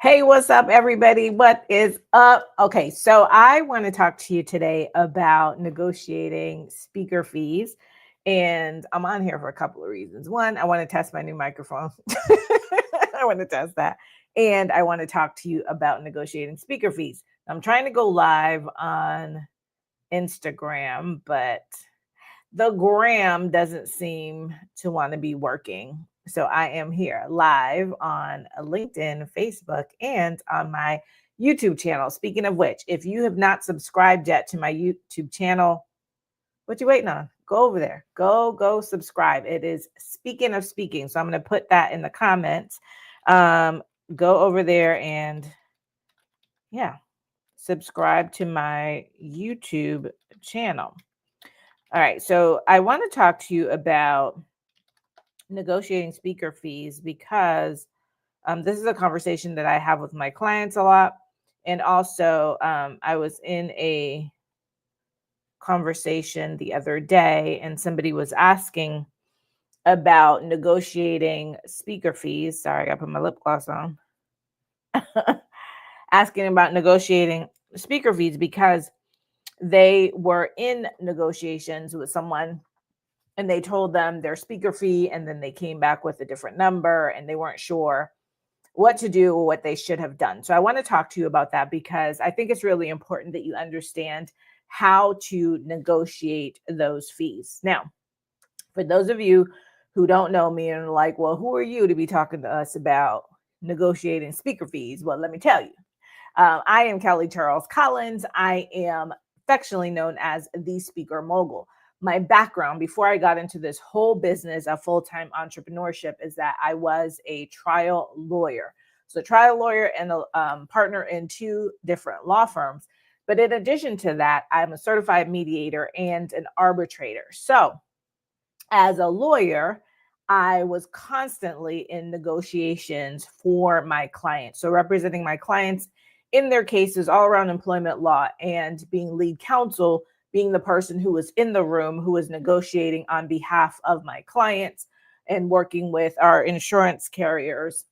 Hey, what's up, everybody? What is up? Okay, so I want to talk to you today about negotiating speaker fees. And I'm on here for a couple of reasons. One, I want to test my new microphone. I want to test that. And I want to talk to you about negotiating speaker fees. I'm trying to go live on Instagram, but the gram doesn't seem to want to be working. So I am here live on LinkedIn, Facebook, and on my YouTube channel. Speaking of which, if you have not subscribed yet to my YouTube channel, what you waiting on? Go over there. Go subscribe. It is Speaking of Speaking. So I'm going to put that in the comments. Go over there and subscribe to my YouTube channel. All right. So I want to talk to you about negotiating speaker fees because this is a conversation that I have with my clients a lot. And also I was in a conversation the other day and somebody was asking about negotiating speaker fees. Sorry, I got to put my lip gloss on. Asking about negotiating speaker fees because they were in negotiations with someone and they told them their speaker fee, and then they came back with a different number and they weren't sure what to do or what they should have done. So I want to talk to you about that because I think it's really important that you understand how to negotiate those fees. Now, for those of you who don't know me and are like, well, who are you to be talking to us about negotiating speaker fees? Well, let me tell you. I am Kelly Charles Collins. I am affectionately known as the Speaker Mogul. My background before I got into this whole business of full-time entrepreneurship is that I was a trial lawyer. So trial lawyer and a partner in two different law firms. But in addition to that, I'm a certified mediator and an arbitrator. So as a lawyer, I was constantly in negotiations for my clients. So representing my clients in their cases all around employment law and being lead counsel, being the person who was in the room, who was negotiating on behalf of my clients and working with our insurance carriers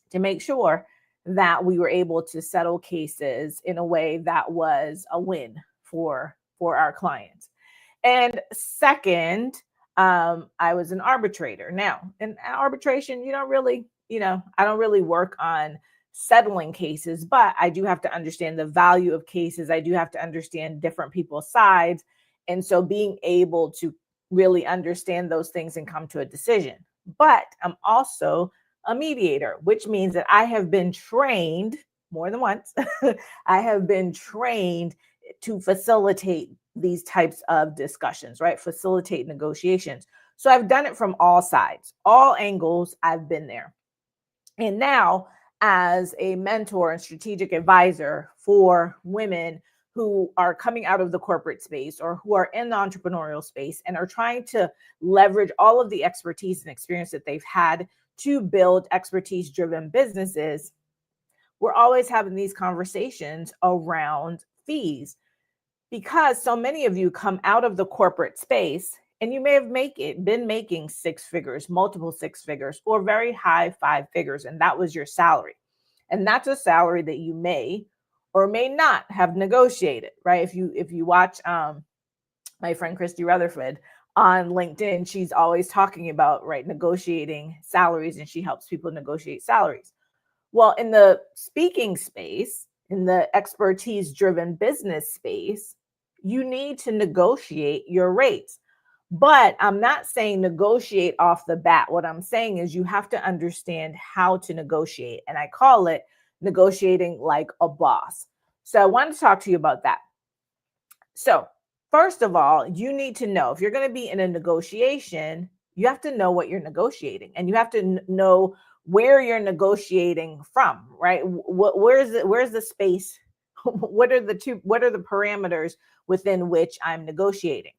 to make sure that we were able to settle cases in a way that was a win for our clients. And second, I was an arbitrator. Now, in arbitration, you don't really, I don't really work on settling cases, but I do have to understand the value of cases. I do have to understand different people's sides. And so being able to really understand those things and come to a decision. But I'm also a mediator, which means that I have been trained more than once. I have been trained to facilitate these types of discussions, right? Facilitate negotiations. So I've done it from all sides, all angles. I've been there. And now, as a mentor and strategic advisor for women who are coming out of the corporate space or who are in the entrepreneurial space and are trying to leverage all of the expertise and experience that they've had to build expertise-driven businesses, we're always having these conversations around fees. because so many of you come out of the corporate space and you may have been making six figures, multiple six figures, or very high five figures, and that was your salary. And that's a salary that you may or may not have negotiated, right? If you watch my friend Christy Rutherford on LinkedIn, she's always talking about, right, negotiating salaries, and she helps people negotiate salaries. Well, in the speaking space, in the expertise driven business space, you need to negotiate your rates. But I'm not saying negotiate off the bat. What I'm saying is you have to understand how to negotiate. And I call it negotiating like a boss. So I wanted to talk to you about that. So, first of all, you need to know if you're going to be in a negotiation, you have to know what you're negotiating, and you have to know where you're negotiating from, right? Where's the space? What are the parameters within which I'm negotiating?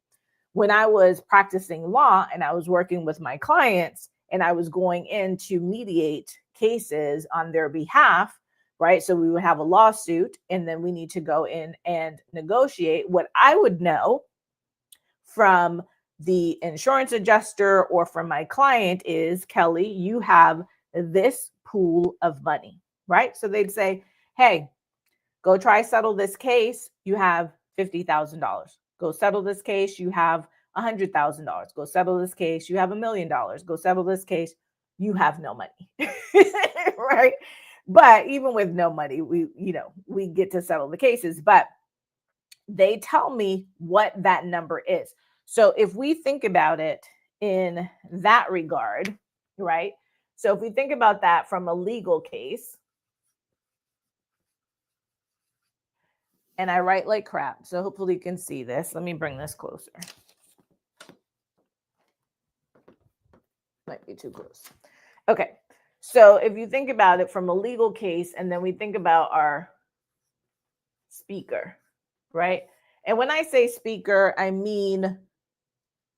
When I was practicing law and I was working with my clients and I was going in to mediate cases on their behalf, right? So we would have a lawsuit and then we need to go in and negotiate. What I would know from the insurance adjuster or from my client is, Kelly, you have this pool of money, right? So they'd say, hey, go try settle this case. You have $50,000. Go settle this case. You have $100,000. Go settle this case. You have $1 million. Go settle this case. You have no money, right? But even with no money, we get to settle the cases. But they tell me what that number is. So if we think about it in that regard, right? So if we think about that from a legal case, and I write like crap, so hopefully you can see this. Let me bring this closer. Might be too close. Okay, so if you think about it from a legal case, and then we think about our speaker, right? And when I say speaker, I mean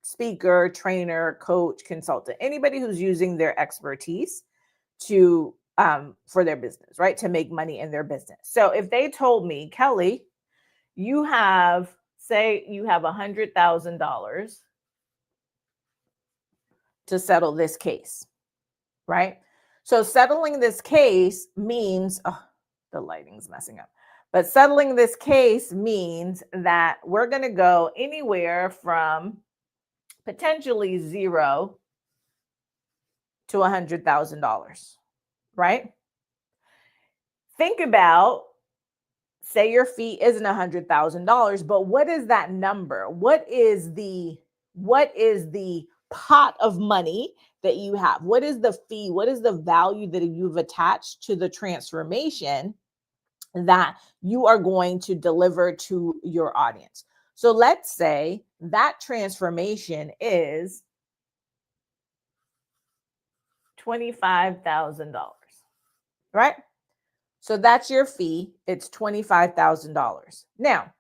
speaker, trainer, coach, consultant, anybody who's using their expertise to for their business, right? To make money in their business. So if they told me, Kelly, you have $100,000 to settle this case, right? So settling this case means, the lighting's messing up. But settling this case means that we're going to go anywhere from potentially $0 to $100,000, right? Think about, say your fee isn't $100,000, but what is that number? What is the pot of money that you have? What is the fee? What is the value that you've attached to the transformation that you are going to deliver to your audience? So let's say that transformation is $25,000, right? So that's your fee. It's $25,000. Now,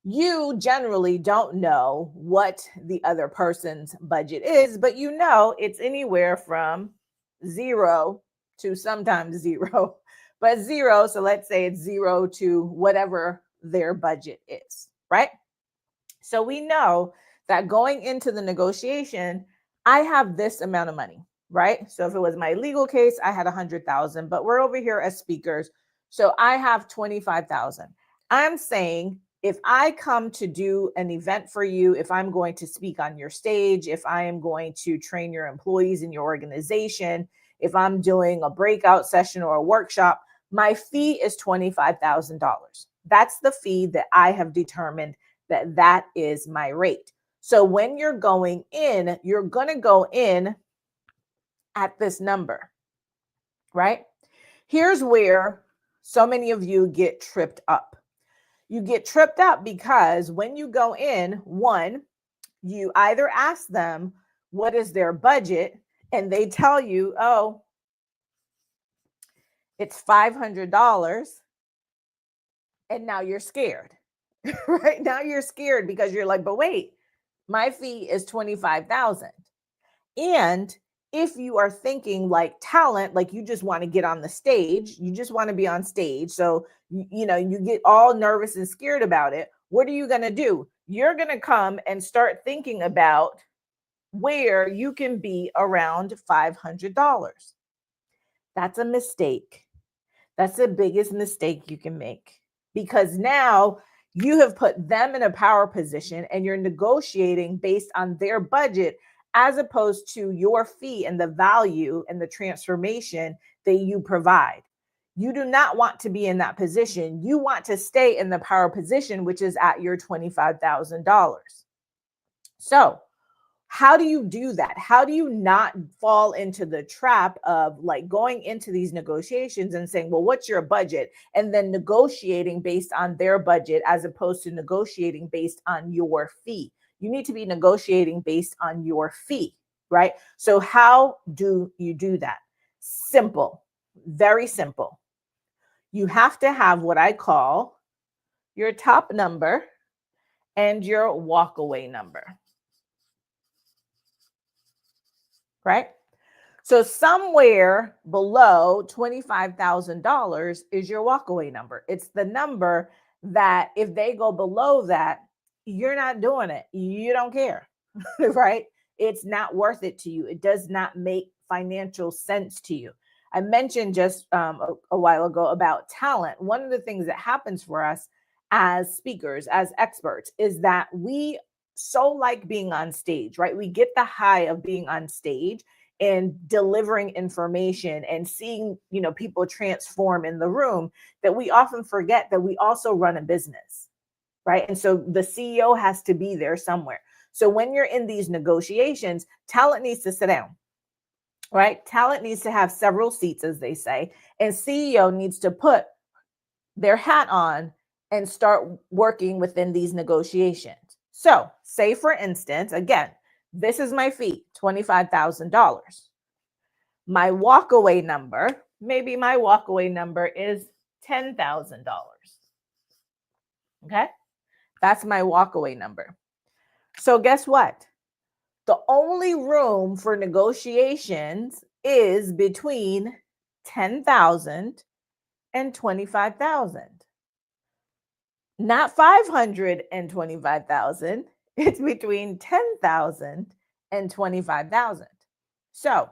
you generally don't know what the other person's budget is, but you know it's anywhere from 0 to sometimes 0, but 0. So let's say it's 0 to whatever their budget is, right? So we know that going into the negotiation, I have this amount of money, right? So if it was my legal case, I had 100,000, but we're over here as speakers. So I have 25,000. I'm saying, if I come to do an event for you, if I'm going to speak on your stage, if I am going to train your employees in your organization, if I'm doing a breakout session or a workshop, my fee is $25,000. That's the fee that I have determined that is my rate. So when you're going in, you're going to go in at this number, right? Here's where so many of you get tripped up. You get tripped up because when you go in, one, you either ask them what is their budget, and they tell you, oh, it's $500, and now you're scared. Right now you're scared because you're like, but wait, my fee is 25,000. And if you are thinking like talent, like you just want to get on the stage, you just want to be on stage. So, you get all nervous and scared about it. what are you going to do? You're going to come and start thinking about where you can be around $500. That's a mistake. That's the biggest mistake you can make, because now you have put them in a power position and you're negotiating based on their budget as opposed to your fee and the value and the transformation that you provide. You do not want to be in that position. You want to stay in the power position, which is at your $25,000. So, how do you do that? How do you not fall into the trap of like going into these negotiations and saying, well, what's your budget? And then negotiating based on their budget as opposed to negotiating based on your fee. You need to be negotiating based on your fee, right? So how do you do that? Simple, very simple. You have to have what I call your top number and your walkaway number. Right? So somewhere below $25,000 is your walkaway number. It's the number that if they go below that, you're not doing it. You don't care, right? It's not worth it to you. It does not make financial sense to you. I mentioned just a while ago about talent. One of the things that happens for us as speakers, as experts, is that we so like being on stage, right? We get the high of being on stage and delivering information and seeing, people transform in the room, that we often forget that we also run a business, right? And so the CEO has to be there somewhere. So when you're in these negotiations, talent needs to sit down, right? Talent needs to have several seats, as they say, and CEO needs to put their hat on and start working within these negotiations. So say, for instance, again, this is my fee, $25,000. My walkaway number, maybe my walkaway number is $10,000. Okay? That's my walkaway number. So guess what? The only room for negotiations is between $10,000 and $25,000. Not $525,000. It's between $10,000 and $25,000. So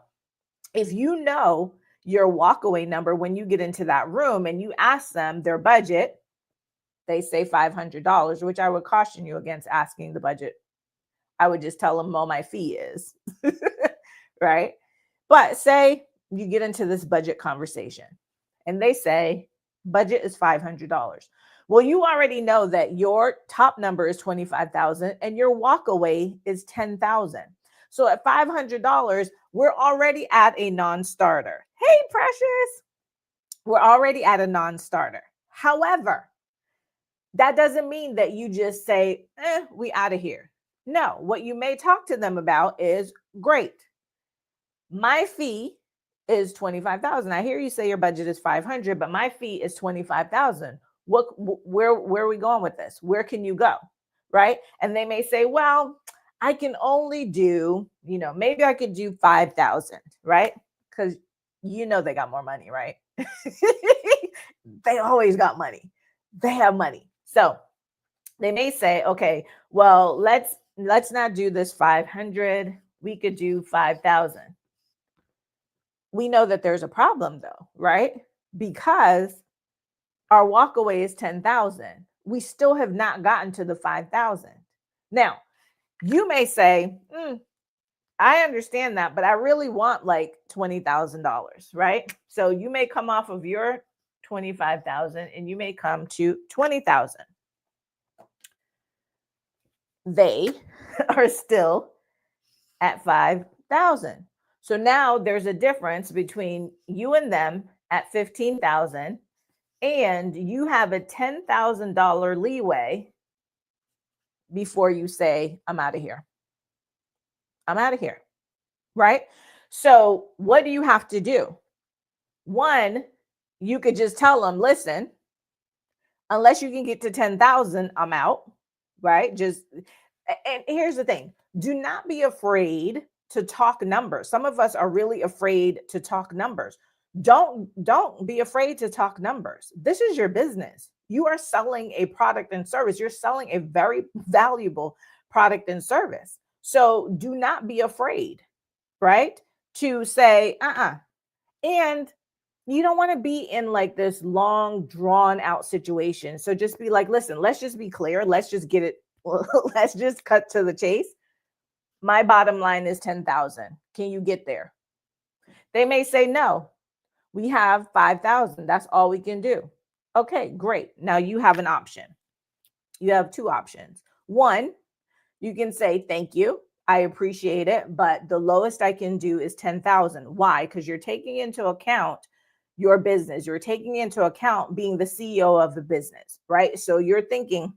if you know your walkaway number when you get into that room and you ask them their budget, they say $500, which I would caution you against asking the budget. I would just tell them, well, my fee is, right? But say you get into this budget conversation and they say budget is $500. Well, you already know that your top number is $25,000 and your walkaway is $10,000. So at $500, we're already at a non-starter. Hey, Precious, we're already at a non-starter. However, that doesn't mean that you just say, we out of here. No, what you may talk to them about is, great, my fee is $25,000. I hear you say your budget is $500, but my fee is $25,000. Where are we going with this? Where can you go? Right? And they may say, well, I can only do, maybe I could do 5,000, right? Because they got more money, right? They always got money. They have money. So they may say, okay, well, let's not do this 500. We could do 5,000. We know that there's a problem though, right? Because our walkaway is 10,000. We still have not gotten to the 5,000. Now, you may say, I understand that, but I really want like $20,000, right? So you may come off of your 25,000 and you may come to 20,000. They are still at 5,000. So now there's a difference between you and them at 15,000, and you have a $10,000 leeway before you say, I'm out of here. I'm out of here. Right? So what do you have to do? One, you could just tell them, listen, unless you can get to 10,000, I'm out. Right? And here's the thing. Do not be afraid to talk numbers. Some of us are really afraid to talk numbers. Don't be afraid to talk numbers. This is your business. You are selling a product and service. You're selling a very valuable product and service. So do not be afraid, right? To say, and you don't want to be in like this long, drawn out situation. So just be like, listen, let's just be clear. Let's just get it. Let's just cut to the chase. My bottom line is 10,000. Can you get there? They may say, no, we have 5,000. That's all we can do. Okay, great. Now you have an option. You have two options. One, you can say, thank you. I appreciate it, but the lowest I can do is 10,000. Why? Because you're taking into account your business. You're taking into account being the CEO of the business, right? So you're thinking,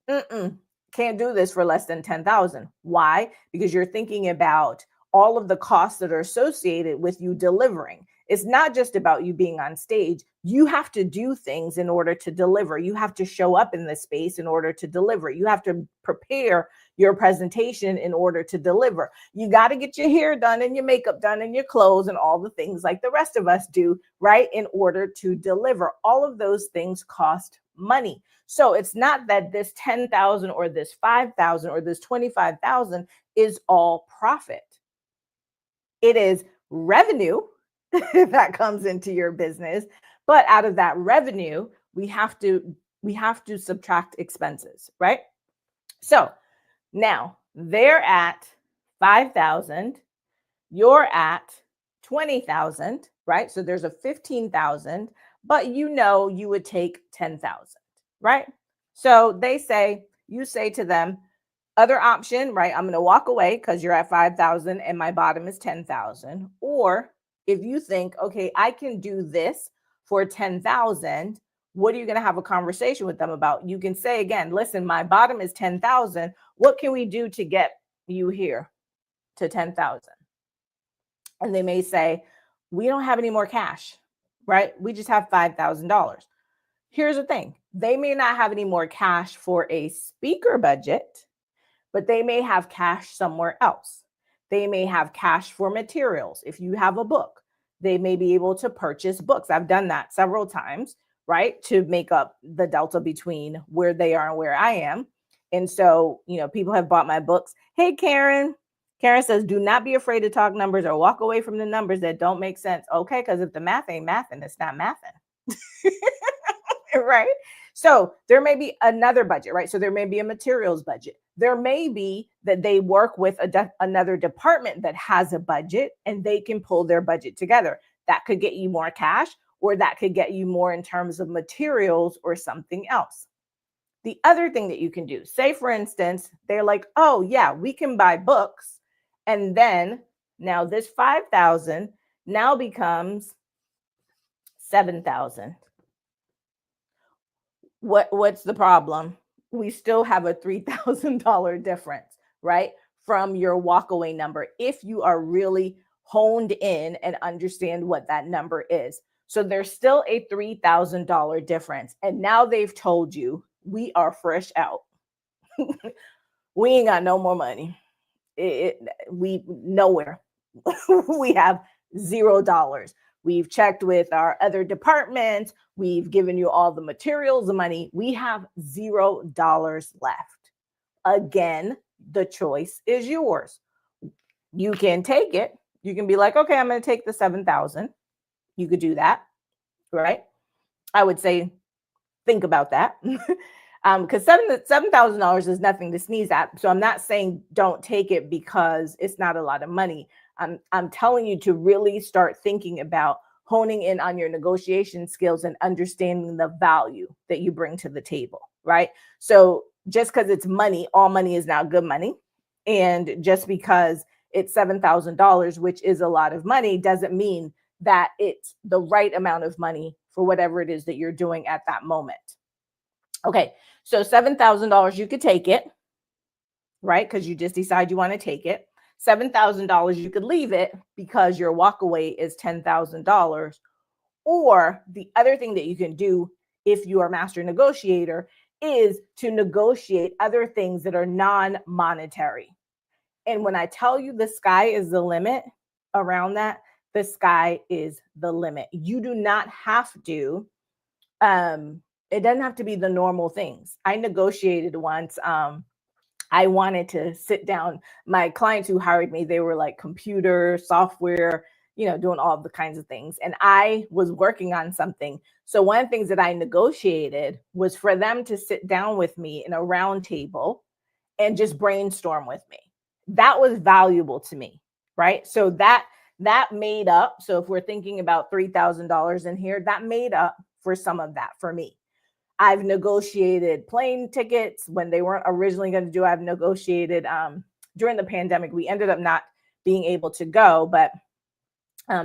can't do this for less than 10,000. Why? Because you're thinking about all of the costs that are associated with you delivering. It's not just about you being on stage. You have to do things in order to deliver. You have to show up in the space in order to deliver. You have to prepare your presentation in order to deliver. You got to get your hair done and your makeup done and your clothes and all the things like the rest of us do, right? In order to deliver. All of those things cost money. So it's not that this 10,000 or this 5,000 or this 25,000 is all profit. It is revenue that comes into your business, but out of that revenue, we have to subtract expenses, right? So now they're at 5,000, you're at 20,000, right? So there's a 15,000, but you would take 10,000, right? So you say to them, other option, right? I'm going to walk away because you're at 5,000 and my bottom is 10,000. Or if you think, okay, I can do this for 10,000, what are you going to have a conversation with them about? You can say again, listen, my bottom is 10,000. What can we do to get you here to 10,000? And they may say, we don't have any more cash, right? We just have $5,000. Here's the thing. They may not have any more cash for a speaker budget, but they may have cash somewhere else. They may have cash for materials. If you have a book, they may be able to purchase books. I've done that several times, right? To make up the delta between where they are and where I am. And so, people have bought my books. Hey, Karen. Karen says, do not be afraid to talk numbers or walk away from the numbers that don't make sense. Okay, because if the math ain't mathing, it's not mathing. Right? So there may be another budget, right? So there may be a materials budget. There may be that they work with another department that has a budget and they can pull their budget together. That could get you more cash, or that could get you more in terms of materials or something else. The other thing that you can do, say for instance, they're like, oh yeah, we can buy books. And then now this 5,000 now becomes 7,000. What's the problem? We still have a $3,000 difference, right? From your walkaway number, if you are really honed in and understand what that number is. So there's still a $3,000 difference. And now they've told you, we are fresh out. We ain't got no more money. We nowhere. We have $0. We've checked with our other departments. We've given you all the materials, the money. We have $0 left. Again, the choice is yours. You can take it. You can be like, okay, I'm going to take the 7,000. You could do that, right? I would say, think about that. Because $7,000 is nothing to sneeze at. So I'm not saying don't take it because it's not a lot of money. I'm telling you to really start thinking about honing in on your negotiation skills and understanding the value that you bring to the table, right? So just because it's money, all money is now good money. And just because it's $7,000, which is a lot of money, doesn't mean that it's the right amount of money for whatever it is that you're doing at that moment. Okay, so $7,000, you could take it, right? Because you just decide you want to take it. $7,000, you could leave it because your walkaway is $10,000. Or the other thing that you can do if you are a master negotiator is to negotiate other things that are non-monetary. And when I tell you the sky is the limit around that, the sky is the limit. You do not have to It doesn't have to be the normal things. I negotiated once. I wanted to sit down. My clients who hired me, they were like computer, software, doing all the kinds of things. And I was working on something. So one of the things that I negotiated was for them to sit down with me in a round table and just brainstorm with me. That was valuable to me, right? So that made up. So if we're thinking about $3,000 in here, that made up for some of that for me. I've negotiated plane tickets when they weren't originally going to do. I've negotiated during the pandemic. We ended up not being able to go, but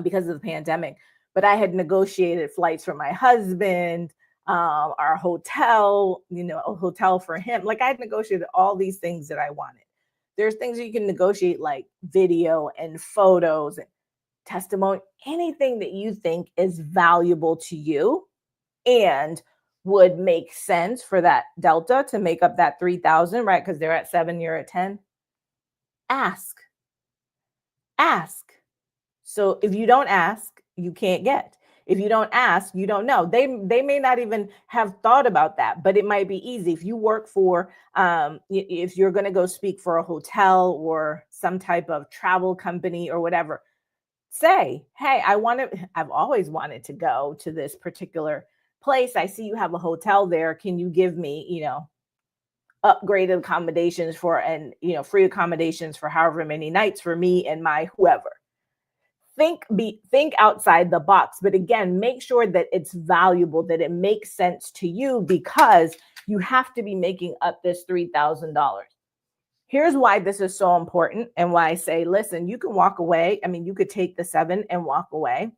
because of the pandemic. But I had negotiated flights for my husband, our hotel, a hotel for him. Like I had negotiated all these things that I wanted. There's things that you can negotiate, like video and photos and testimony, anything that you think is valuable to you and would make sense for that delta to make up that 3,000, right? Because they're at 7, you're at 10. Ask. So if you don't ask, you can't get. If you don't ask, you don't know. They may not even have thought about that, but it might be easy. If you work for, if you're going to go speak for a hotel or some type of travel company or whatever, say, hey, I've always wanted to go to this particular place. I see you have a hotel there. Can you give me, upgraded accommodations free accommodations for however many nights for me and my whoever. Think outside the box, but again, make sure that it's valuable, that it makes sense to you, because you have to be making up this $3,000. Here's why this is so important and why I say, listen, you can walk away. I mean, you could take the 7 and walk away.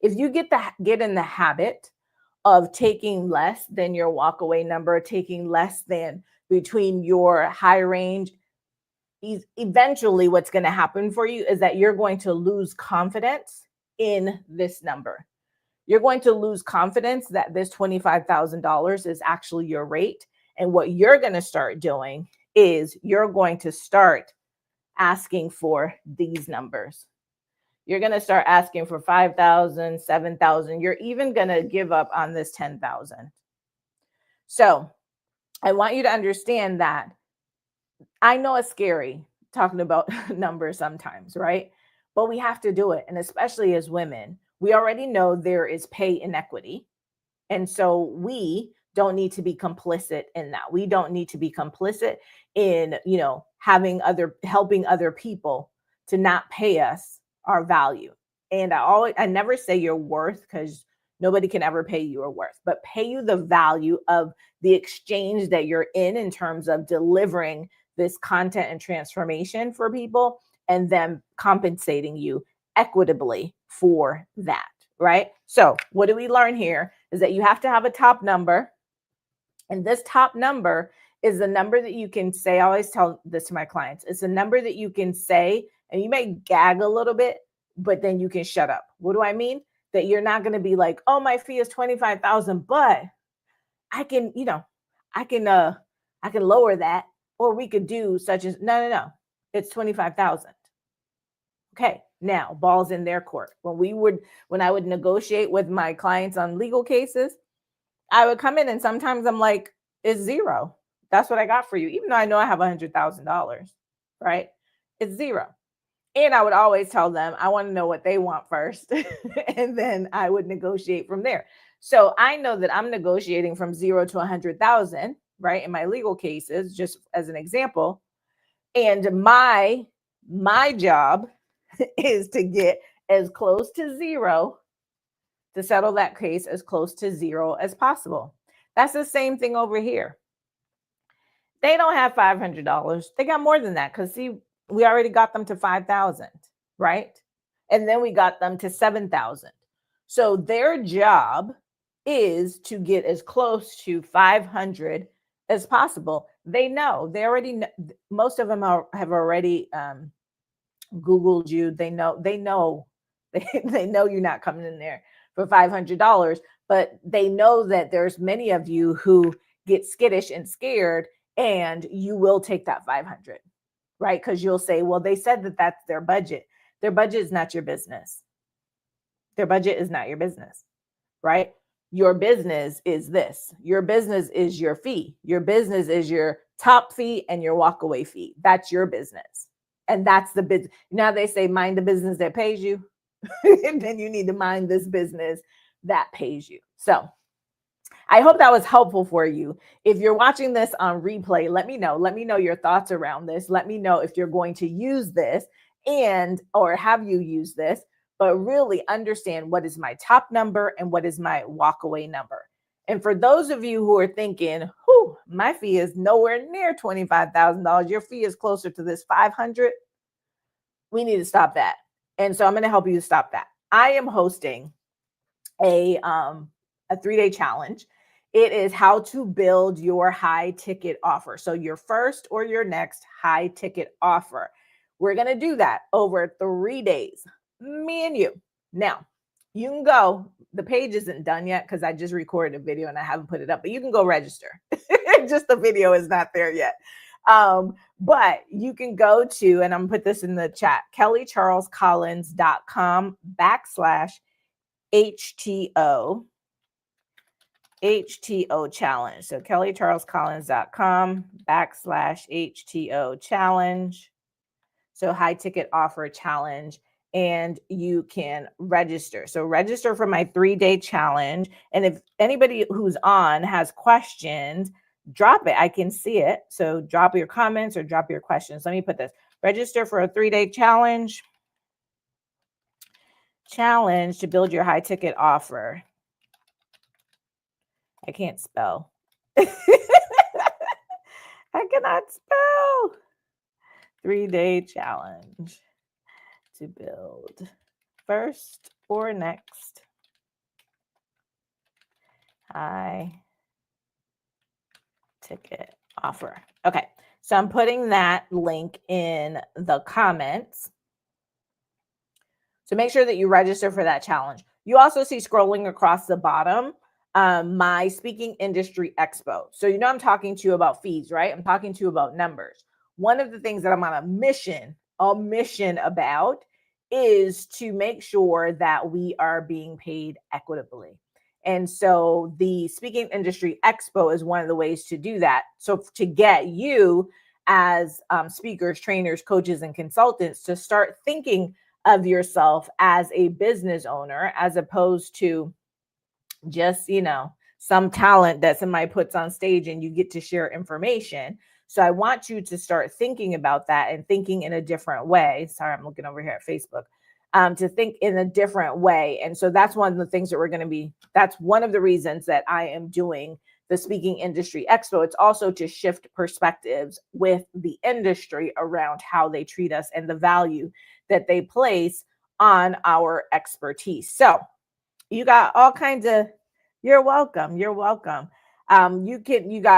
If you get in the habit of taking less than your walkaway number, taking less than between your high range, eventually what's going to happen for you is that you're going to lose confidence in this number. You're going to lose confidence that this $25,000 is actually your rate. And what you're going to start doing is you're going to start asking for these numbers. You're going to start asking for 5,000, 7,000. You're even going to give up on this 10,000. So I want you to understand that I know it's scary talking about numbers sometimes, right? But we have to do it. And especially as women, we already know there is pay inequity. And so we don't need to be complicit in that. We don't need to be complicit in, helping other people to not pay us our value. And I never say your worth, because nobody can ever pay you your worth, but pay you the value of the exchange that you're in terms of delivering this content and transformation for people, and then compensating you equitably for that, right? So what do we learn here is that you have to have a top number. And this top number is the number that you can say. I always tell this to my clients. It's a number that you can say, and you may gag a little bit, but then you can shut up. What do I mean? That you're not going to be like, oh, my fee is 25,000, but I can lower that, or we could do such as, no. It's 25,000. Okay. Now ball's in their court. When I would negotiate with my clients on legal cases, I would come in and sometimes I'm like, it's 0. That's what I got for you. Even though I know I have $100,000, right? It's 0. And I would always tell them, I want to know what they want first. And then I would negotiate from there. So I know that I'm negotiating from 0 to 100,000, right? In my legal cases, just as an example. And my job is to get as close to 0, to settle that case as close to 0 as possible. That's the same thing over here. They don't have $500. They got more than that, because see, we already got them to 5,000, right? And then we got them to 7,000. So their job is to get as close to 500 as possible. They already know. Most of them have already Googled you. They know they know you're not coming in there for $500, but they know that there's many of you who get skittish and scared, and you will take that 500, right? Because you'll say, well, they said that that's their budget. Their budget is not your business. Their budget is not your business, right? your business is this. Your business is your fee. Your business is your top fee and your walkaway fee. That's your business. And that's the business. Now they say mind the business that pays you. And then you need to mind this business that pays you. So I hope that was helpful for you. If you're watching this on replay, let me know. Let me know your thoughts around this. Let me know if you're going to use this or have you used this, but really understand what is my top number and what is my walkaway number. And for those of you who are thinking, whew, my fee is nowhere near $25,000, your fee is closer to this 500, we need to stop that. And so I'm going to help you to stop that. I am hosting a 3-day challenge. It is how to build your high ticket offer. So your first or your next high ticket offer. We're going to do that over 3 days, me and you. Now, you can go, the page isn't done yet because I just recorded a video and I haven't put it up, but you can go register. Just the video is not there yet. But you can go to, and I'm gonna put this in the chat, kellycharlescollins.com/HTO challenge. So kellycharlescollins.com/HTO challenge. So high ticket offer challenge, and you can register. So register for my 3-day challenge. And if anybody who's on has questions, drop it. I can see it. So drop your comments or drop your questions. Let me put this. Register for a 3-day challenge to build your high ticket offer. I can't spell. I cannot spell. 3-day challenge to build first or next high ticket offer. Okay, so I'm putting that link in the comments. So make sure that you register for that challenge. You also see scrolling across the bottom, my Speaking Industry Expo. So you know I'm talking to you about fees, right? I'm talking to you about numbers. One of the things that I'm on a mission about is to make sure that we are being paid equitably. And so the Speaking Industry Expo is one of the ways to do that. So to get you as speakers, trainers, coaches, and consultants to start thinking of yourself as a business owner, as opposed to just, some talent that somebody puts on stage and you get to share information. So I want you to start thinking about that and thinking in a different way. Sorry, I'm looking over here at Facebook. To think in a different way. And so that's one of the things that that's one of the reasons that I am doing the Speaking Industry Expo. It's also to shift perspectives with the industry around how they treat us and the value that they place on our expertise. So you got all kinds of, you're welcome. You got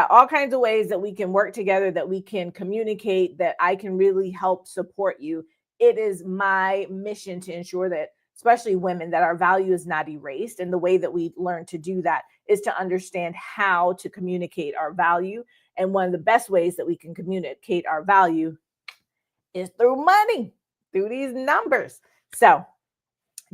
all kinds of ways that we can work together, that we can communicate, that I can really help support you. It is my mission to ensure that, especially women, that our value is not erased. And the way that we learn to do that is to understand how to communicate our value. And one of the best ways that we can communicate our value is through money, through these numbers. So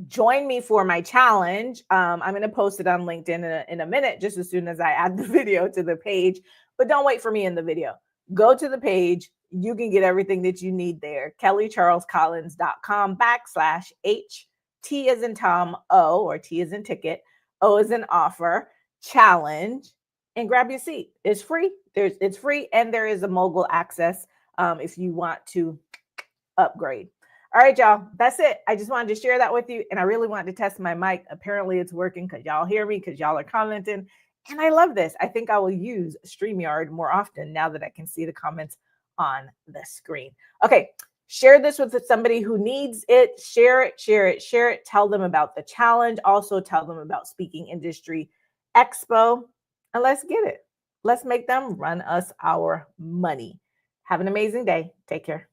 join me for my challenge. I'm going to post it on LinkedIn in a minute, just as soon as I add the video to the page. But don't wait for me in the video. Go to the page. You can get everything that you need there. kellycharlescollins.com/H, T as in Tom, O, or T as in ticket, O as in offer, challenge, and grab your seat. It's free. It's free, and there is a mogul access if you want to upgrade. All right, y'all, that's it. I just wanted to share that with you, and I really wanted to test my mic. Apparently it's working because y'all hear me, because y'all are commenting, and I love this. I think I will use StreamYard more often now that I can see the comments on the screen. Okay, share this with somebody who needs it. Share it. Tell them about the challenge. Also tell them about Speaking Industry Expo, and let's get it. Let's make them run us our money. Have an amazing day. Take care.